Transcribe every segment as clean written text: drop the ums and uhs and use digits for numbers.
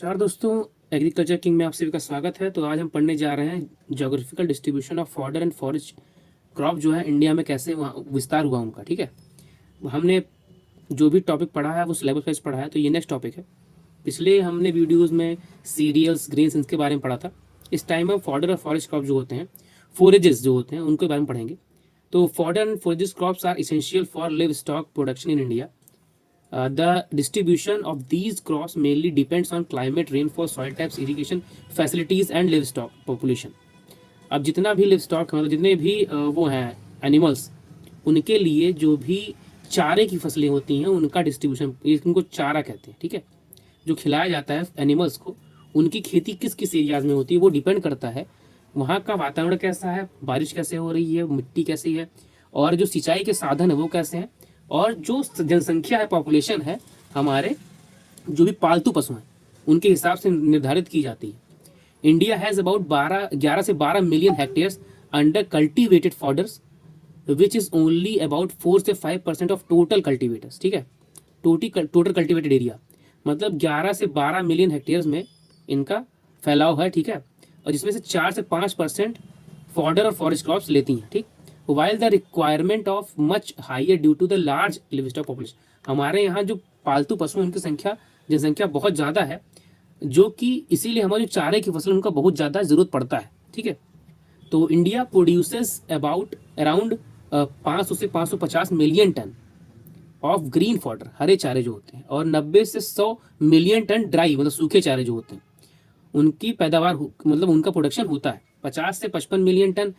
नमस्कार दोस्तों, agriculture king में आप सभी का स्वागत है। तो आज हम पढ़ने जा रहे हैं geographical distribution of fodder and forest crop जो है इंडिया में कैसे वहाँ विस्तार हुआ उनका। ठीक है, हमने जो भी टॉपिक पढ़ा है वो सिलेबस वाइज पढ़ा है, तो ये नेक्स्ट टॉपिक है। पिछले हमने वीडियोज़ में सीरियल्स ग्रेन्स इनके बारे में पढ़ा था। इस टाइम हम फॉडर और फॉरेस्ट क्रॉप जो होते हैं, फोरेजेस जो होते हैं, उनके बारे में पढ़ेंगे। तो fodder and forages crops are essential for livestock production in India. The distribution of these crops mainly depends on climate, rainfall, soil types, irrigation facilities and livestock population. अब जितना भी livestock मतलब जितने भी वो हैं एनिमल्स, उनके लिए जो भी चारे की फसलें होती हैं उनका डिस्ट्रीब्यूशन, इनको चारा कहते हैं। ठीक है, जो खिलाया जाता है एनिमल्स को, उनकी खेती किस किस एरियाज में होती है वो डिपेंड करता है वहाँ का वातावरण कैसा है, बारिश कैसे हो रही है, मिट्टी कैसी है, और जो सिंचाई के साधन है वो कैसे हैं, और जो जनसंख्या है, पॉपुलेशन है, हमारे जो भी पालतू पशु हैं उनके हिसाब से निर्धारित की जाती है। इंडिया हैज़ अबाउट 11 से 12 million hectares under cultivated fodders which is only about 4 से 5% ऑफ टोटल कल्टीवेटर्स। ठीक है, टोटल कल्टीवेटेड एरिया मतलब 11 से 12 मिलियन हेक्टेयर्स में इनका फैलाव है। ठीक है, और जिसमें से 4 से 5% फॉडर और फॉरेस्ट क्रॉप्स लेती हैं। ठीक, while the requirement of much higher due to the large livestock population, हमारे यहाँ जो पालतू पशु उनकी जनसंख्या बहुत ज़्यादा है, जो कि इसीलिए हमारे जो चारे की फसल उनका बहुत ज़्यादा ज़रूरत पड़ता है। ठीक है, तो इंडिया प्रोड्यूसेस अराउंड 500 से 550 million ton of green fodder, हरे चारे जो होते हैं, और 90 से 100 मिलियन टन ड्राई मतलब सूखे चारे जो होते हैं, उनकी पैदावार मतलब उनका प्रोडक्शन होता है। 50 से 55 मिलियन टन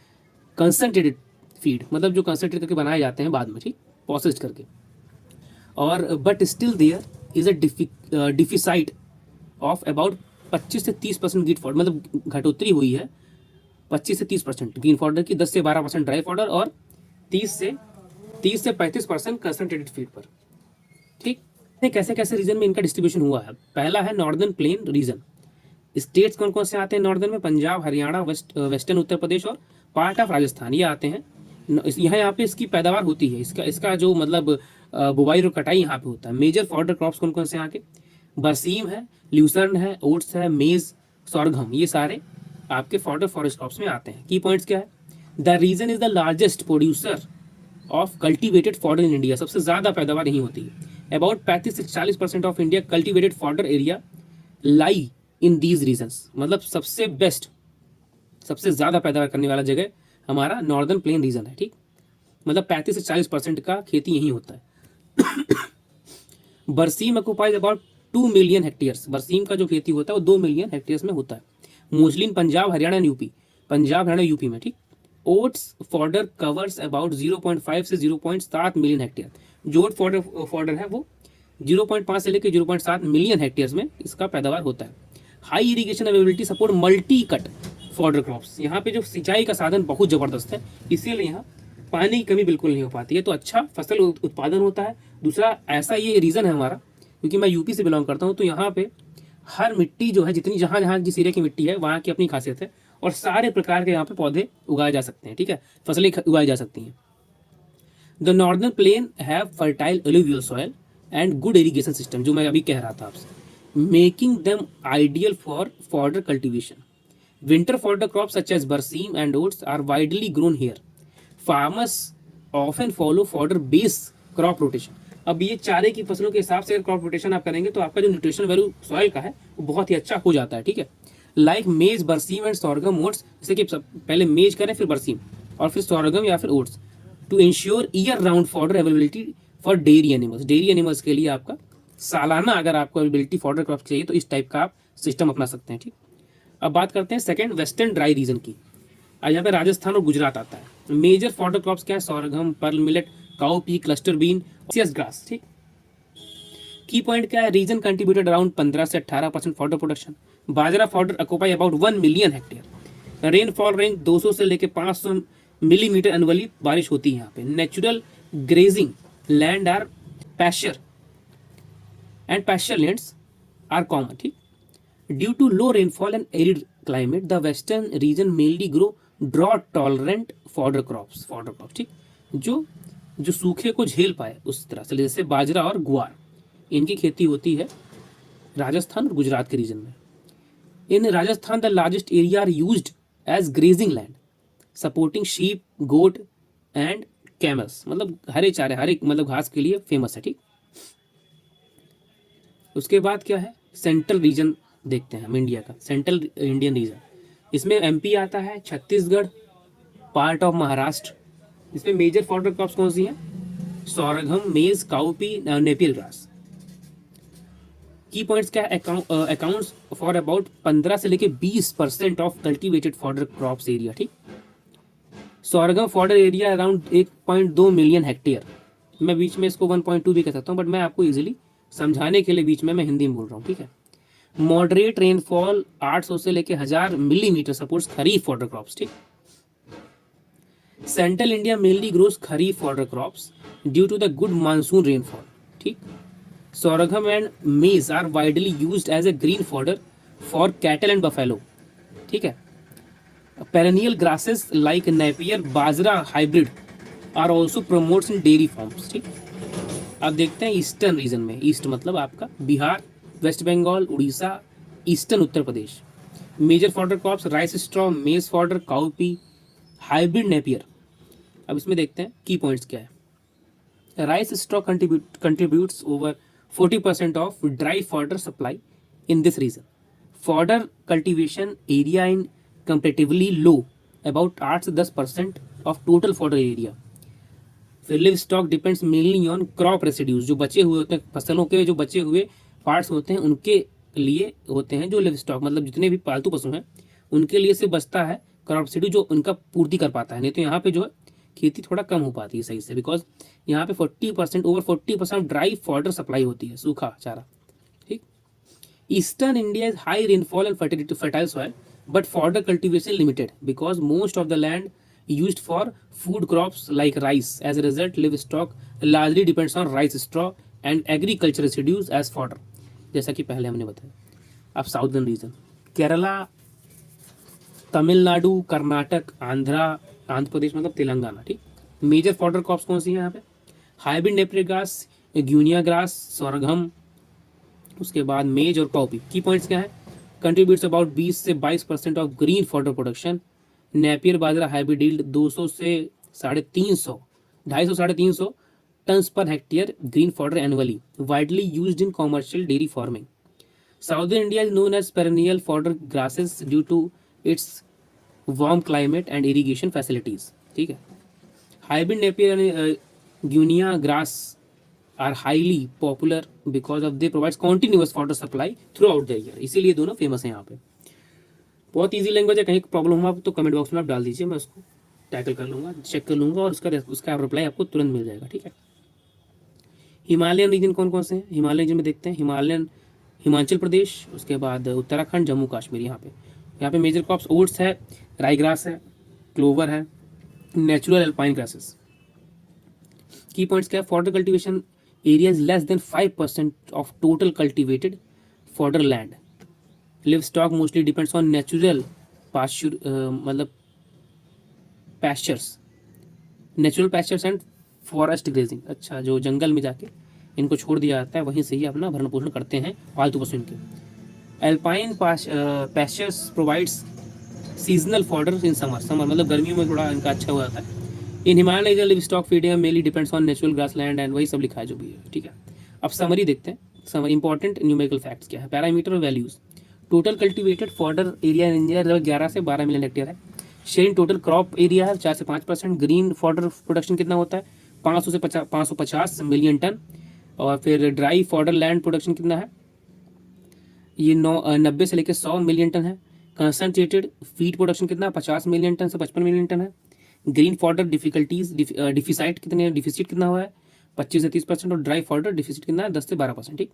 कंसनट्रेटेड फीड मतलब जो कंसनट्रेट करके बनाए जाते हैं बाद में, ठीक, प्रोसेस्ड करके। और but still there is a deficit of about 25 से 30% ग्रीन फॉडर, मतलब घटोतरी हुई है 25 से 30% ग्रीन फॉडर की, 10 से 12% ड्राई फॉडर और 30 से 35% कंसनट्रेटेड फीड पर। ठीक, कैसे कैसे रीजन में इनका डिस्ट्रीब्यूशन हुआ है। पहला है नॉर्दर्न प्लेन रीजन। स्टेट्स कौन कौन से आते हैं नॉर्दर्न में? पंजाब, हरियाणा, वेस्टर्न उत्तर प्रदेश और पार्ट ऑफ राजस्थान, ये आते हैं। यहाँ पे इसकी पैदावार होती है, इसका जो मतलब बुवाई और कटाई यहाँ पे होता है। मेजर फॉडर क्रॉप्स कौन कौन से यहाँ के? बरसीम है, ल्यूसर्न है, ओट्स है, मेज, सोरघम, ये सारे आपके फॉडर फॉरेस्ट क्रॉप्स में आते हैं। की पॉइंट्स क्या है? The region is the largest producer of cultivated fodder in India, सबसे ज़्यादा पैदावार यहीं होती है। अबाउट 35 से 40% of India cultivated fodder area lie in these regions, मतलब सबसे बेस्ट, सबसे ज़्यादा पैदावार करने वाला जगह हमारा नॉर्दर्न प्लेन रीजन है। ठीक, मतलब 35 से 40% का खेती यहीं होता है। बरसीम ऑक्युपाइज अबाउट 2 मिलियन हेक्टेयर्स, बरसीम का जो खेती होता है वो 2 मिलियन हेक्टेयर्स में होता है। Mostly in Punjab, Haryana and UP, Punjab, Haryana, UP में। ठीक, ओट्स फॉडर कवर्स अबाउट 0.5 से 0.7 मिलियन हेक्टेयर, जो ओट फॉडर है वो 0.5 से लेकर 0.7 मिलियन हेक्टेयर्स में इसका पैदावार होता है। High irrigation availability support multi cut fodder crops, यहाँ पे जो सिंचाई का साधन बहुत ज़बरदस्त है, इसीलिए यहाँ पानी की कमी बिल्कुल नहीं हो पाती है, तो अच्छा फसल उत्पादन होता है। दूसरा ऐसा ये रीज़न है हमारा, क्योंकि मैं यूपी से बिलोंग करता हूँ, तो यहाँ पे हर मिट्टी जो है, जितनी जहाँ जहाँ जिस एरिया की मिट्टी है वहाँ की अपनी खासियत है, और सारे प्रकार के यहाँ पे पौधे उगाए जा सकते हैं। ठीक है, फसलें उगाई जा सकती हैं। The northern plain have fertile alluvial soil and good irrigation system, जो मैं अभी कह रहा था आपसे, making them ideal for fodder cultivation. Winter fodder crops such as barseem and oats are widely grown here. Farmers often follow fodder based crop rotation. अब ये चारे की फसलों के हिसाब से अगर क्रॉप रोटेशन आप करेंगे तो आपका जो न्यूट्रिशन वैल्यू सॉइल का है वो बहुत ही अच्छा हो जाता है। ठीक है, लाइक मेज, बरसीम एंड सोरगम, ओट्स, जैसे कि पहले मेज करें, फिर बरसीम, और फिर सोरगम या फिर oats, to ensure year round fodder availability for dairy animals. Dairy animals के लिए आपका सालाना अगर आपको अवेलेबिलिटी फॉडर क्रॉप चाहिए तो इस टाइप का आप सिस्टम अपना सकते हैं। ठीक, अब बात करते हैं सेकंड वेस्टर्न ड्राई रीजन की। यहाँ पे राजस्थान और गुजरात आता है। मेजर फॉडर क्रॉप्स क्या है? Sorghum, pearl millet, cowpea, cluster bean, grass. ठीक, की पॉइंट क्या है? रीजन कंट्रीब्यूटेड अराउंड 15 से 18% fodder production. Bajra fodder occupy about 1 million hectare. Rainfall range 200 से लेकर 500 मिलीमीटर एनुअली बारिश होती है यहाँ पे। Natural grazing land are pasture and pasture lands are common. ठीक, due to low rainfall and arid climate, the western region mainly grow drought tolerant fodder crops. ठीक, जो सूखे को झेल पाए उस तरह से, जैसे बाजरा और ग्वार, इनकी खेती होती है राजस्थान और गुजरात के रीजन में। In Rajasthan the largest area are used as grazing land supporting sheep, goat and camels, मतलब हरे चारे, हरे मतलब घास के लिए फेमस है। ठीक, उसके बाद क्या है, सेंट्रल रीजन देखते हैं हम इंडिया का, सेंट्रल इंडियन रीजन। इसमें एमपी आता है, छत्तीसगढ़, पार्ट ऑफ महाराष्ट्र। इसमें मेजर फॉडर क्रॉप्स कौन सी हैं, sorghum, maize, cowpea, napier grass. Key points क्या है, अकाउंट्स फॉर अबाउट 15 से लेके 20% of cultivated fodder crops area. ठीक, sorghum fodder area around 1.2 million hectare. मैं बीच में इसको 1.2 भी कह सकता हूँ, बट मैं आपको इजीली समझाने के लिए बीच में मैं हिंदी में बोल रहा हूँ। ठीक है, मॉडरेट रेनफॉल 800 से लेके 1000 millimetre supports kharif fodder crops. ठीक, central India mainly grows kharif fodder crops due to the good monsoon rainfall. ठीक, sorghum and maize are widely used as a green fodder for cattle and buffalo. ठीक है, perennial grasses like napier, bajra hybrid are also promotes in dairy farms. ठीक, अब देखते हैं eastern region में। East मतलब आपका Bihar, west Bengal, Orissa, eastern Uttar Pradesh. Major fodder crops rice straw, maize fodder, cowpea, hybrid napier. अब इसमें देखते हैं की पॉइंट्स क्या है। Rice straw contributes over 40% of dry fodder supply in this region. Fodder cultivation area in comparatively low, about 8 से 10% of total fodder area. फिर live stock depends mainly on crop residues, जो बचे हुए होते हैं फसलों के, जो बचे हुए पार्ट्स होते हैं उनके लिए होते हैं जो लिव स्टॉक, मतलब जितने भी पालतू पशु हैं उनके लिए से बचता है क्रॉप रेसिड्यू, जो उनका पूर्ति कर पाता है। नहीं तो यहाँ पे जो है खेती थोड़ा कम हो पाती है सही से, बिकॉज यहाँ पे 40% ओवर 40% ड्राई फॉडर सप्लाई होती है, सूखा चारा। ठीक, eastern India is high rainfall and fertile soil but fodder cultivation limited because most of the land used for food crops like rice. As a result, livestock largely depends on rice straw and agriculture residues as fodder, जैसा कि पहले हमने बताया। अब southern region, Kerala, Tamil Nadu, Karnataka, Andhra Pradesh मतलब तेलंगाना। ठीक, major fodder crops कौन सी है यहाँ पे, hybrid Napier grass, Guinea grass, सोरघम, उसके बाद मेज और काउपी। की पॉइंट्स क्या है, कंट्रीब्यूट्स अबाउट 20 से 22% of green fodder production. Napier bajra hybrid yield 200 से 350, 250 350 tonnes per hectare green fodder annually, widely used in commercial dairy farming. Southern India is known as perennial fodder grasses due to its warm climate and irrigation facilities. ठीक है, hybrid napier and guinea grass are highly popular because of they provides continuous fodder supply throughout the year, इसीलिए दोनों famous हैं यहाँ पे। बहुत easy language है, कहीं प्रॉब्लम हो आप तो कमेंट बॉक्स में आप डाल दीजिए, मैं उसको टैकल कर लूँगा, चेक कर लूँगा और उसका रिप्लाई आपको तुरंत मिल जाएगा। ठीक है, हिमालयन रीजन कौन कौन से हैं, हिमालय रीजन में देखते हैं, हिमाचल प्रदेश, उसके बाद उत्तराखंड, जम्मू कश्मीर। यहाँ पे मेजर क्रॉप्स ओट्स है, राई ग्रास है, क्लोवर है, नेचुरल एल्पाइन ग्रासेस। की पॉइंट्स क्या है, fodder cultivation area is less than 5% of total cultivated fodder land. Live stock mostly depends on natural मतलब pastures, natural pastures and forest grazing. अच्छा, जो जंगल में जाके इनको छोड़ दिया जाता है, वहीं से ही अपना भरण पोषण करते हैं पालतू पशु इनके। Alpine pastures provides seasonal fodder in summer मतलब गर्मियों में थोड़ा इनका अच्छा हो जाता है। In Himalayan region livestock feeding mainly depends on natural grassland and वही सब लिखा है जो भी है। ठीक है, अब समरी देखते हैं। समरी इंपॉर्टेंट न्यूमेरिकल फैक्ट्स क्या है, पैरामीटर और values. Total cultivated fodder area in India 11 से 12 मिलियन हेक्टेयर है। Share in total crop area है 4 से 5%। ग्रीन फॉडर प्रोडक्शन कितना होता है, 500 से 550 मिलियन टन। और फिर ड्राई फॉडर लैंड प्रोडक्शन कितना है, ये 90 से लेकर 100 मिलियन टन है। कंसनट्रेटेड फीड प्रोडक्शन कितना, 50 मिलियन टन से 55 मिलियन टन है। ग्रीन फॉडर डिफिसाइट डिफिसिट कितना हुआ है, 25 से 30%। और ड्राई फॉडर डिफिसिट कितना है, 10 से 12%। ठीक,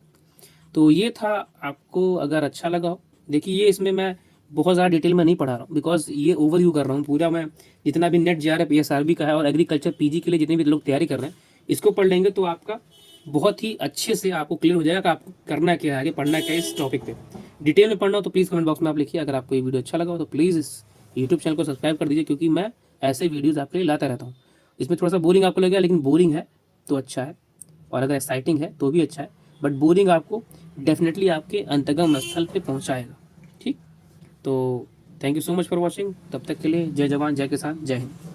तो ये था। आपको अगर अच्छा लगा हो, देखिए ये इसमें मैं बहुत ज़्यादा डिटेल में नहीं पढ़ा रहा हूँ, बिकॉज ये ओवरव्यू कर रहा हूँ पूरा। मैं जितना भी नेट JRF PSRB का है और एग्रीकल्चर PG के लिए जितने भी लोग तैयारी कर रहे हैं, इसको पढ़ लेंगे तो आपका बहुत ही अच्छे से आपको क्लियर हो जाएगा कि आपको करना क्या है, आगे पढ़ना क्या है इस टॉपिक पे। डिटेल में पढ़ना हो तो प्लीज़ कमेंट बॉक्स में आप लिखिए। अगर आपको ये वीडियो अच्छा लगा हो तो प्लीज़ इस यूट्यूब चैनल को सब्सक्राइब कर दीजिए, क्योंकि मैं ऐसे वीडियोज़ आपके लिए लाता रहता हूँ। इसमें थोड़ा सा बोरिंग आपको लगेगा, लेकिन बोरिंग है तो अच्छा है, और अगर एक्साइटिंग है तो भी अच्छा है। बट बोरिंग आपको डेफिनेटली आपके अंतर्गम स्थल पे पहुंचाएगा। ठीक, तो thank you so much for watching. तब तक के लिए जय जवान जय किसान जय हिंद।